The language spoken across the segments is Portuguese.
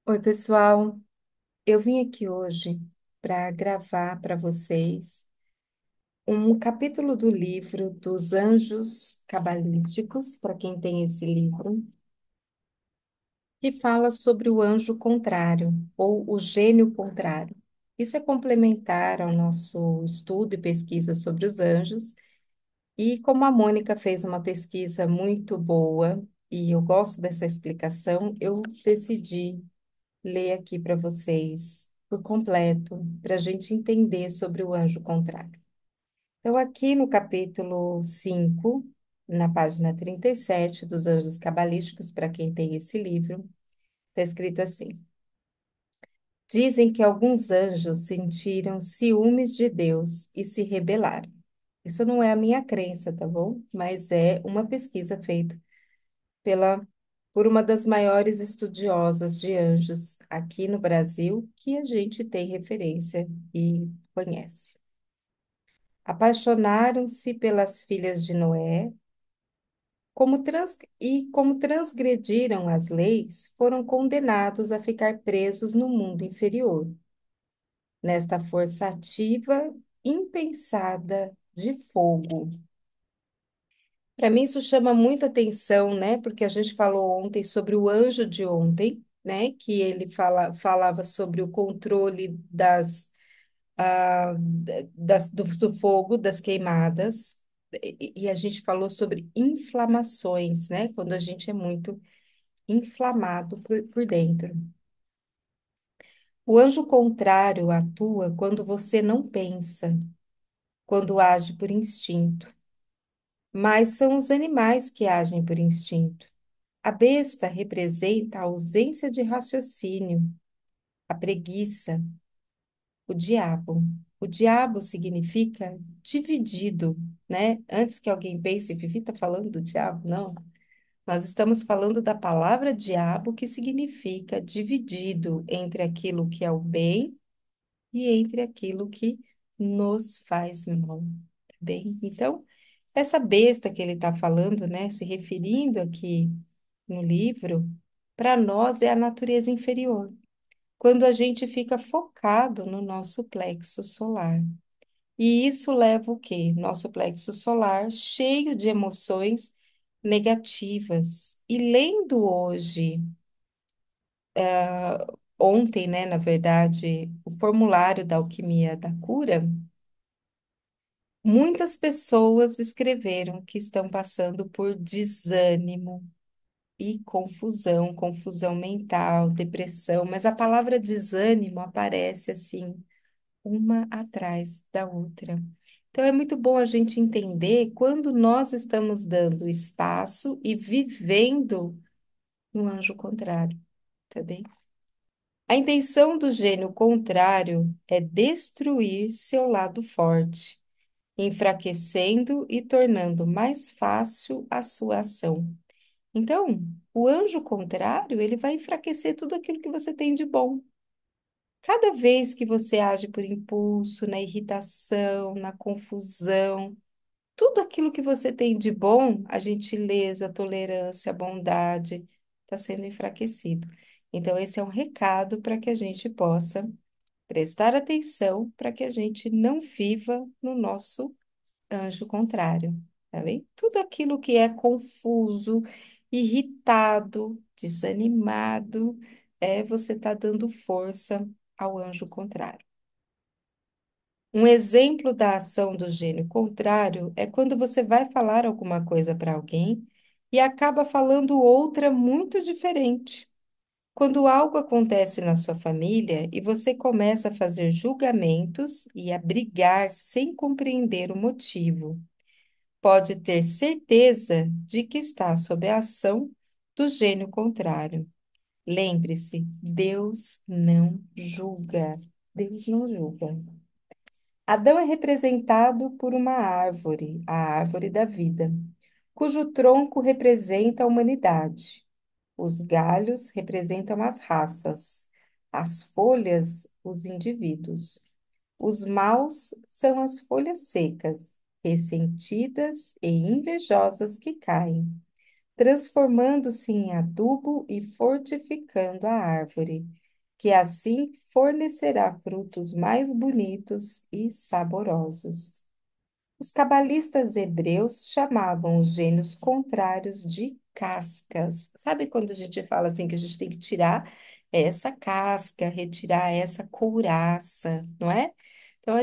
Oi, pessoal. Eu vim aqui hoje para gravar para vocês um capítulo do livro dos Anjos Cabalísticos, para quem tem esse livro, que fala sobre o anjo contrário, ou o gênio contrário. Isso é complementar ao nosso estudo e pesquisa sobre os anjos, e como a Mônica fez uma pesquisa muito boa, e eu gosto dessa explicação, eu decidi ler aqui para vocês por completo, para a gente entender sobre o anjo contrário. Então, aqui no capítulo 5, na página 37 dos Anjos Cabalísticos, para quem tem esse livro, está escrito assim: Dizem que alguns anjos sentiram ciúmes de Deus e se rebelaram. Isso não é a minha crença, tá bom? Mas é uma pesquisa feita pela por uma das maiores estudiosas de anjos aqui no Brasil, que a gente tem referência e conhece. Apaixonaram-se pelas filhas de Noé, como transgrediram as leis, foram condenados a ficar presos no mundo inferior, nesta força ativa, impensada de fogo. Para mim, isso chama muita atenção, né? Porque a gente falou ontem sobre o anjo de ontem, né? Que ele falava sobre o controle do fogo, das queimadas, e a gente falou sobre inflamações, né? Quando a gente é muito inflamado por dentro. O anjo contrário atua quando você não pensa, quando age por instinto, mas são os animais que agem por instinto. A besta representa a ausência de raciocínio, a preguiça, o diabo. O diabo significa dividido, né? Antes que alguém pense, Vivi está falando do diabo? Não. Nós estamos falando da palavra diabo, que significa dividido entre aquilo que é o bem e entre aquilo que nos faz mal, tá bem? Então, essa besta que ele está falando, né, se referindo aqui no livro, para nós é a natureza inferior, quando a gente fica focado no nosso plexo solar. E isso leva o quê? Nosso plexo solar cheio de emoções negativas. E lendo hoje, ontem, né, na verdade, o formulário da Alquimia da Cura, muitas pessoas escreveram que estão passando por desânimo e confusão, confusão mental, depressão, mas a palavra desânimo aparece assim, uma atrás da outra. Então é muito bom a gente entender quando nós estamos dando espaço e vivendo no anjo contrário, tá bem? A intenção do gênio contrário é destruir seu lado forte, enfraquecendo e tornando mais fácil a sua ação. Então, o anjo contrário, ele vai enfraquecer tudo aquilo que você tem de bom. Cada vez que você age por impulso, na irritação, na confusão, tudo aquilo que você tem de bom, a gentileza, a tolerância, a bondade, está sendo enfraquecido. Então, esse é um recado para que a gente possa prestar atenção para que a gente não viva no nosso anjo contrário, tá bem? Tudo aquilo que é confuso, irritado, desanimado, você está dando força ao anjo contrário. Um exemplo da ação do gênio contrário é quando você vai falar alguma coisa para alguém e acaba falando outra muito diferente. Quando algo acontece na sua família e você começa a fazer julgamentos e a brigar sem compreender o motivo, pode ter certeza de que está sob a ação do gênio contrário. Lembre-se, Deus não julga. Deus não julga. Adão é representado por uma árvore, a árvore da vida, cujo tronco representa a humanidade. Os galhos representam as raças, as folhas, os indivíduos. Os maus são as folhas secas, ressentidas e invejosas que caem. transformando-se em adubo e fortificando a árvore, que assim fornecerá frutos mais bonitos e saborosos. Os cabalistas hebreus chamavam os gênios contrários de cascas. Sabe quando a gente fala assim que a gente tem que tirar essa casca, retirar essa couraça, não é? Então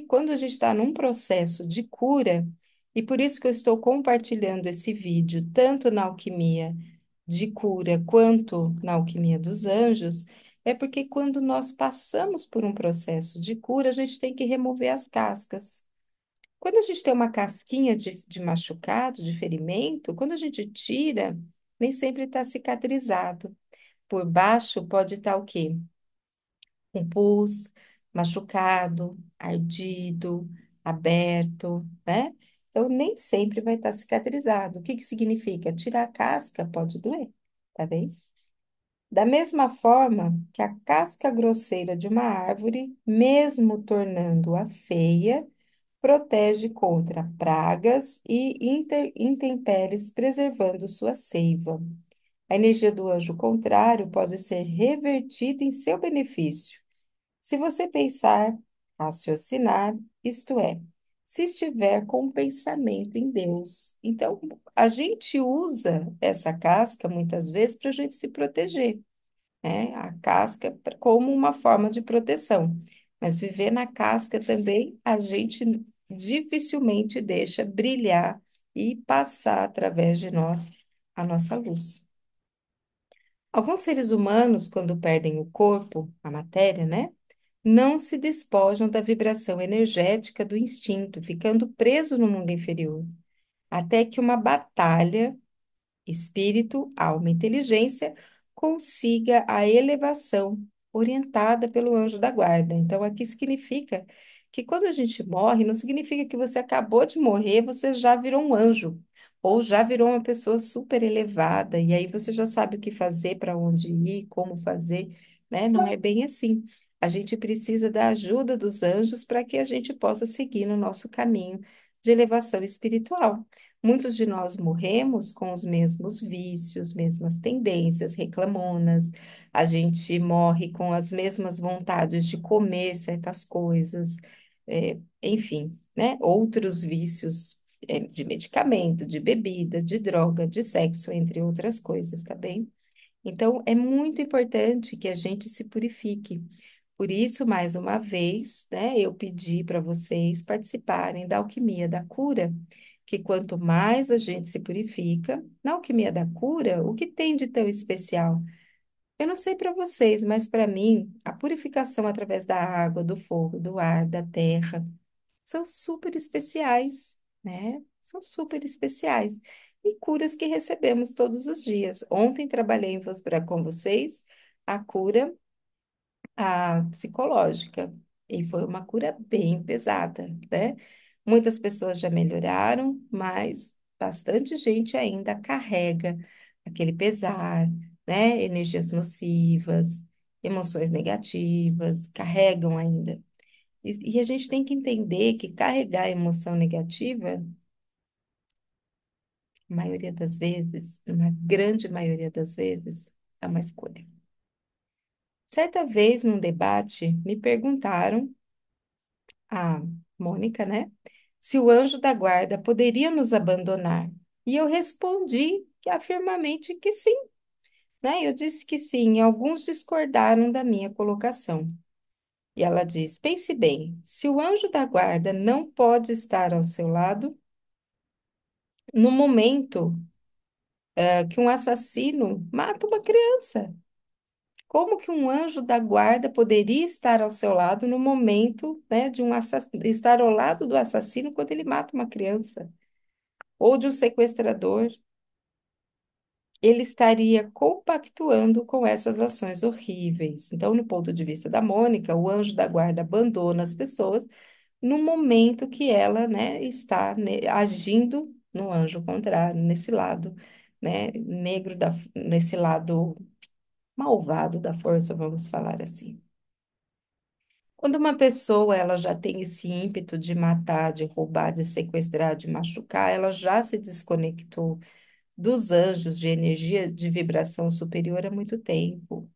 quando a gente está num processo de cura, e por isso que eu estou compartilhando esse vídeo, tanto na alquimia de cura quanto na alquimia dos anjos, é porque quando nós passamos por um processo de cura, a gente tem que remover as cascas. Quando a gente tem uma casquinha de machucado, de ferimento, quando a gente tira, nem sempre está cicatrizado. Por baixo pode estar o quê? Um pus, machucado, ardido, aberto, né? Então, nem sempre vai estar cicatrizado. O que que significa? Tirar a casca pode doer, tá bem? Da mesma forma que a casca grosseira de uma árvore, mesmo tornando-a feia, protege contra pragas e intempéries, preservando sua seiva. A energia do anjo contrário pode ser revertida em seu benefício, se você pensar, raciocinar, isto é, se estiver com o pensamento em Deus. Então, a gente usa essa casca muitas vezes para a gente se proteger, né? A casca como uma forma de proteção. Mas viver na casca também, a gente dificilmente deixa brilhar e passar através de nós a nossa luz. Alguns seres humanos, quando perdem o corpo, a matéria, né? Não se despojam da vibração energética do instinto, ficando preso no mundo inferior, até que uma batalha espírito, alma e inteligência, consiga a elevação orientada pelo anjo da guarda. Então, aqui significa que quando a gente morre, não significa que você acabou de morrer, você já virou um anjo, ou já virou uma pessoa super elevada, e aí você já sabe o que fazer, para onde ir, como fazer, né? Não é bem assim. A gente precisa da ajuda dos anjos para que a gente possa seguir no nosso caminho de elevação espiritual. Muitos de nós morremos com os mesmos vícios, mesmas tendências reclamonas, a gente morre com as mesmas vontades de comer certas coisas, enfim, né? Outros vícios, de medicamento, de bebida, de droga, de sexo, entre outras coisas, tá bem? Então, é muito importante que a gente se purifique. Por isso, mais uma vez, né, eu pedi para vocês participarem da alquimia da cura, que quanto mais a gente se purifica, na alquimia da cura, o que tem de tão especial? Eu não sei para vocês, mas para mim, a purificação através da água, do fogo, do ar, da terra, são super especiais, né? São super especiais. E curas que recebemos todos os dias. Ontem trabalhei com vocês a cura a psicológica, e foi uma cura bem pesada, né? Muitas pessoas já melhoraram, mas bastante gente ainda carrega aquele pesar, né? Energias nocivas, emoções negativas, carregam ainda. E a gente tem que entender que carregar emoção negativa, a maioria das vezes, uma grande maioria das vezes, é uma escolha. Certa vez, num debate, me perguntaram, a Mônica, né? Se o anjo da guarda poderia nos abandonar. E eu respondi que afirmamente que sim, né? Eu disse que sim, e alguns discordaram da minha colocação. E ela diz: pense bem, se o anjo da guarda não pode estar ao seu lado, no momento, que um assassino mata uma criança, como que um anjo da guarda poderia estar ao seu lado no momento, né, de estar ao lado do assassino quando ele mata uma criança? Ou de um sequestrador? Ele estaria compactuando com essas ações horríveis. Então, no ponto de vista da Mônica, o anjo da guarda abandona as pessoas no momento que ela, né, está, né, agindo no anjo contrário, nesse lado, né, negro nesse lado malvado da força, vamos falar assim. Quando uma pessoa ela já tem esse ímpeto de matar, de roubar, de sequestrar, de machucar, ela já se desconectou dos anjos, de energia de vibração superior há muito tempo.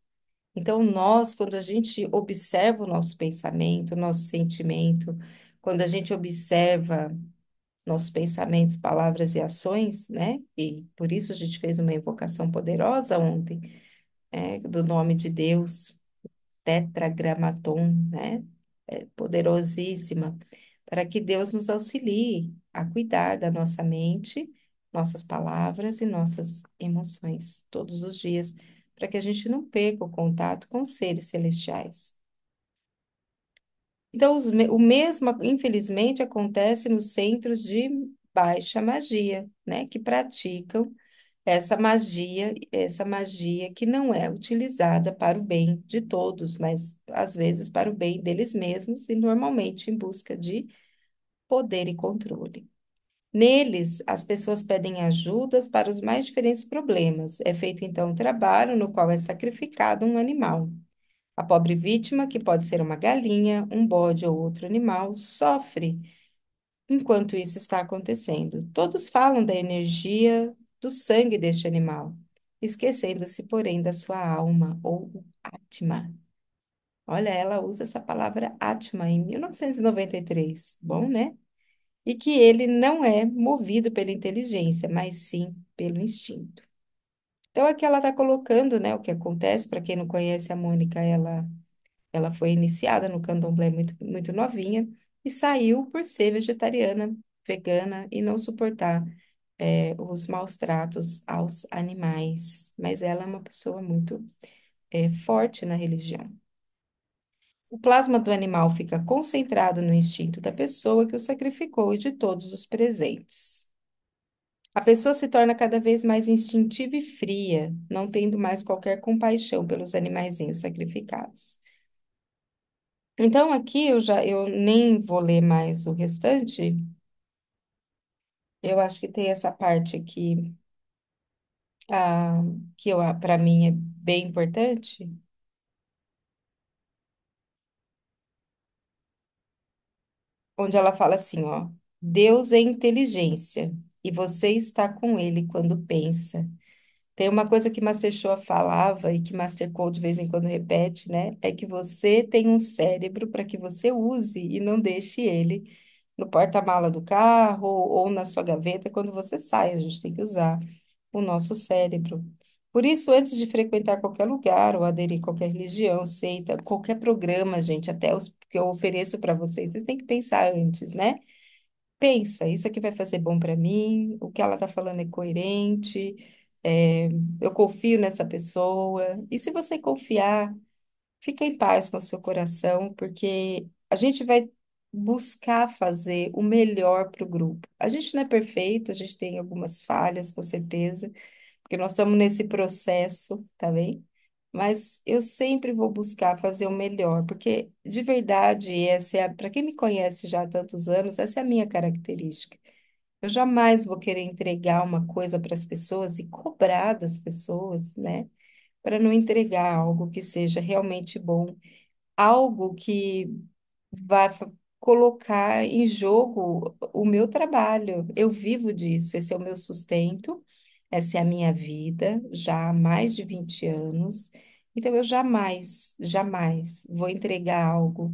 Então, nós, quando a gente observa o nosso pensamento, o nosso sentimento, quando a gente observa nossos pensamentos, palavras e ações, né? E por isso a gente fez uma invocação poderosa ontem, do nome de Deus, Tetragramaton, né? Poderosíssima, para que Deus nos auxilie a cuidar da nossa mente, nossas palavras e nossas emoções todos os dias, para que a gente não perca o contato com os seres celestiais. Então, o mesmo, infelizmente, acontece nos centros de baixa magia, né? Que praticam essa magia que não é utilizada para o bem de todos, mas às vezes para o bem deles mesmos e normalmente em busca de poder e controle. Neles, as pessoas pedem ajudas para os mais diferentes problemas. É feito então um trabalho no qual é sacrificado um animal. A pobre vítima, que pode ser uma galinha, um bode ou outro animal, sofre enquanto isso está acontecendo. Todos falam da energia do sangue deste animal, esquecendo-se, porém, da sua alma ou Atma. Olha, ela usa essa palavra Atma em 1993. Bom, né? E que ele não é movido pela inteligência, mas sim pelo instinto. Então, aqui ela está colocando, né, o que acontece. Para quem não conhece a Mônica, ela foi iniciada no candomblé muito novinha e saiu por ser vegetariana, vegana e não suportar os maus tratos aos animais. Mas ela é uma pessoa muito forte na religião. O plasma do animal fica concentrado no instinto da pessoa que o sacrificou e de todos os presentes. A pessoa se torna cada vez mais instintiva e fria, não tendo mais qualquer compaixão pelos animaizinhos sacrificados. Então, aqui eu nem vou ler mais o restante. Eu acho que tem essa parte aqui, ah, que para mim é bem importante, onde ela fala assim, ó, Deus é inteligência e você está com ele quando pensa. Tem uma coisa que Master Shoa falava e que Master Code de vez em quando repete, né? É que você tem um cérebro para que você use e não deixe ele no porta-mala do carro ou na sua gaveta quando você sai. A gente tem que usar o nosso cérebro. Por isso, antes de frequentar qualquer lugar ou aderir a qualquer religião, seita, qualquer programa, gente, até os que eu ofereço para vocês, vocês têm que pensar antes, né? Pensa, isso aqui vai fazer bom para mim, o que ela está falando é coerente, é, eu confio nessa pessoa. E se você confiar, fica em paz com o seu coração, porque a gente vai buscar fazer o melhor para o grupo. A gente não é perfeito, a gente tem algumas falhas, com certeza, porque nós estamos nesse processo, tá bem? Mas eu sempre vou buscar fazer o melhor, porque de verdade, essa é para quem me conhece já há tantos anos, essa é a minha característica. Eu jamais vou querer entregar uma coisa para as pessoas e cobrar das pessoas, né? Para não entregar algo que seja realmente bom, algo que vai colocar em jogo o meu trabalho. Eu vivo disso, esse é o meu sustento, essa é a minha vida, já há mais de 20 anos. Então, eu jamais vou entregar algo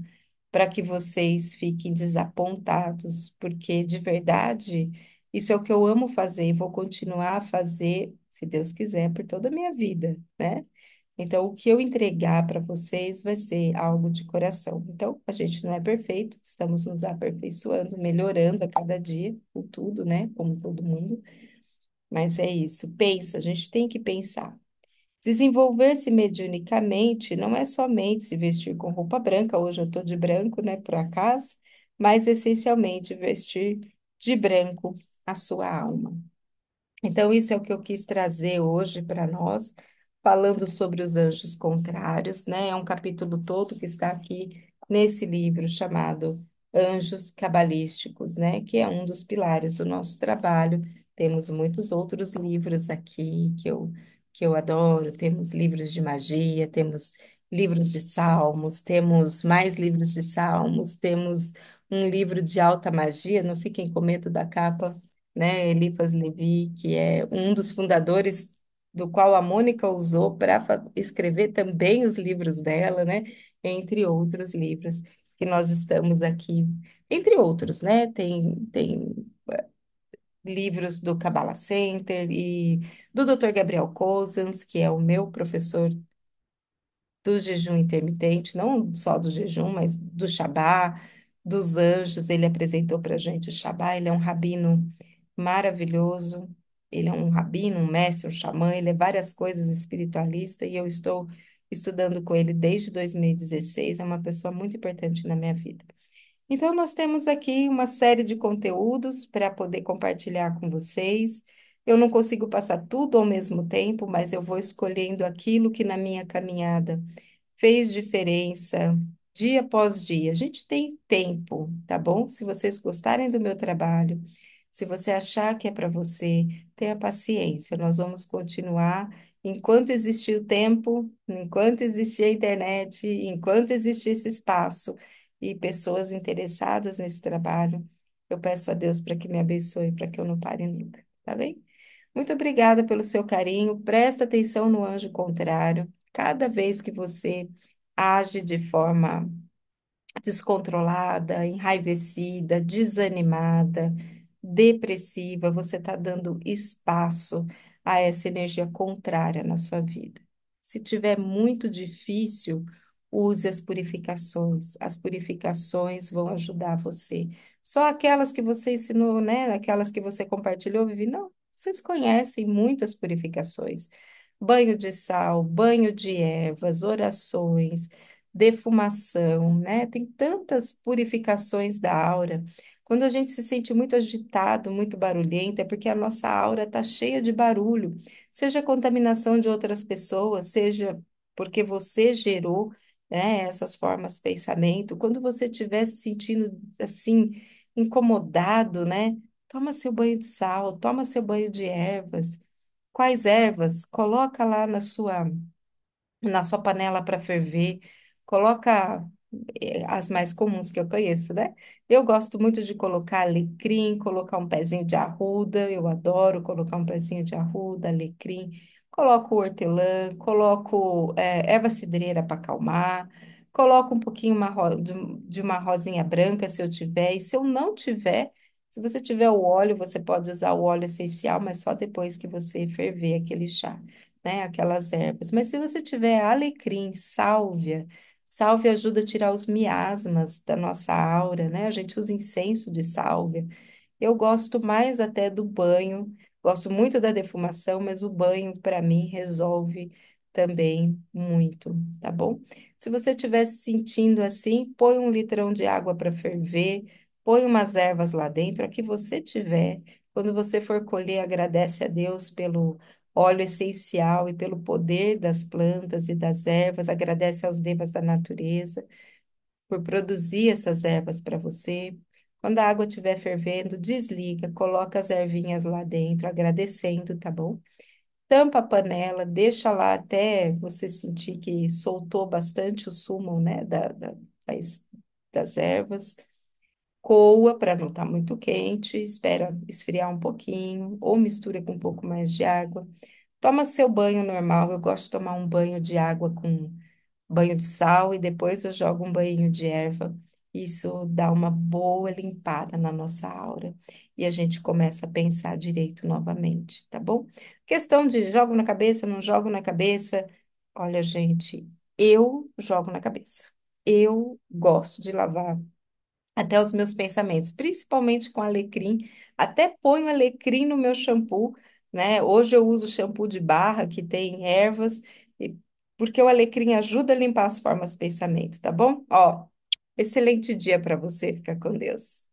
para que vocês fiquem desapontados, porque de verdade, isso é o que eu amo fazer e vou continuar a fazer, se Deus quiser, por toda a minha vida, né? Então, o que eu entregar para vocês vai ser algo de coração. Então, a gente não é perfeito, estamos nos aperfeiçoando, melhorando a cada dia, com tudo, né? Como todo mundo. Mas é isso. Pensa, a gente tem que pensar. Desenvolver-se mediunicamente não é somente se vestir com roupa branca, hoje eu estou de branco, né, por acaso, mas essencialmente vestir de branco a sua alma. Então, isso é o que eu quis trazer hoje para nós, falando sobre os anjos contrários, né? É um capítulo todo que está aqui nesse livro chamado Anjos Cabalísticos, né? Que é um dos pilares do nosso trabalho. Temos muitos outros livros aqui que eu adoro. Temos livros de magia, temos livros de salmos, temos mais livros de salmos, temos um livro de alta magia, não fiquem com medo da capa né? Eliphas Levi, que é um dos fundadores do qual a Mônica usou para escrever também os livros dela, né? Entre outros livros que nós estamos aqui, entre outros, né? Tem livros do Kabbalah Center e do Dr. Gabriel Cousens, que é o meu professor do jejum intermitente, não só do jejum, mas do Shabá, dos anjos. Ele apresentou para a gente o Shabá. Ele é um rabino maravilhoso. Ele é um rabino, um mestre, um xamã. Ele é várias coisas espiritualista e eu estou estudando com ele desde 2016. É uma pessoa muito importante na minha vida. Então, nós temos aqui uma série de conteúdos para poder compartilhar com vocês. Eu não consigo passar tudo ao mesmo tempo, mas eu vou escolhendo aquilo que na minha caminhada fez diferença dia após dia. A gente tem tempo, tá bom? Se vocês gostarem do meu trabalho, se você achar que é para você, tenha paciência. Nós vamos continuar enquanto existir o tempo, enquanto existir a internet, enquanto existir esse espaço e pessoas interessadas nesse trabalho. Eu peço a Deus para que me abençoe, para que eu não pare nunca, tá bem? Muito obrigada pelo seu carinho. Presta atenção no anjo contrário. Cada vez que você age de forma descontrolada, enraivecida, desanimada, depressiva, você está dando espaço a essa energia contrária na sua vida. Se tiver muito difícil, use as purificações. As purificações vão ajudar você. Só aquelas que você ensinou, né? Aquelas que você compartilhou, Vivi, não. Vocês conhecem muitas purificações. Banho de sal, banho de ervas, orações, defumação, né? Tem tantas purificações da aura. Quando a gente se sente muito agitado, muito barulhento, é porque a nossa aura está cheia de barulho, seja contaminação de outras pessoas, seja porque você gerou, né, essas formas de pensamento. Quando você estiver se sentindo assim, incomodado, né? Toma seu banho de sal, toma seu banho de ervas. Quais ervas? Coloca lá na sua panela para ferver. Coloca as mais comuns que eu conheço, né? Eu gosto muito de colocar alecrim, colocar um pezinho de arruda. Eu adoro colocar um pezinho de arruda, alecrim. Coloco hortelã, coloco erva cidreira para acalmar. Coloco um pouquinho de uma rosinha branca, se eu tiver. E se eu não tiver, se você tiver o óleo, você pode usar o óleo essencial, mas só depois que você ferver aquele chá, né? Aquelas ervas. Mas se você tiver alecrim, sálvia, sálvia ajuda a tirar os miasmas da nossa aura, né? A gente usa incenso de sálvia. Eu gosto mais até do banho, gosto muito da defumação, mas o banho, para mim, resolve também muito, tá bom? Se você estiver se sentindo assim, põe um litrão de água para ferver, põe umas ervas lá dentro, a que você tiver. Quando você for colher, agradece a Deus pelo óleo essencial e pelo poder das plantas e das ervas, agradece aos devas da natureza por produzir essas ervas para você. Quando a água estiver fervendo, desliga, coloca as ervinhas lá dentro, agradecendo, tá bom? Tampa a panela, deixa lá até você sentir que soltou bastante o sumo, né, das, das ervas. Coa para não estar muito quente, espera esfriar um pouquinho, ou mistura com um pouco mais de água. Toma seu banho normal. Eu gosto de tomar um banho de água com banho de sal e depois eu jogo um banho de erva. Isso dá uma boa limpada na nossa aura e a gente começa a pensar direito novamente, tá bom? Questão de jogo na cabeça, não jogo na cabeça. Olha, gente, eu jogo na cabeça. Eu gosto de lavar até os meus pensamentos, principalmente com alecrim. Até ponho alecrim no meu shampoo, né? Hoje eu uso shampoo de barra que tem ervas, porque o alecrim ajuda a limpar as formas de pensamento, tá bom? Ó, excelente dia para você, fica com Deus.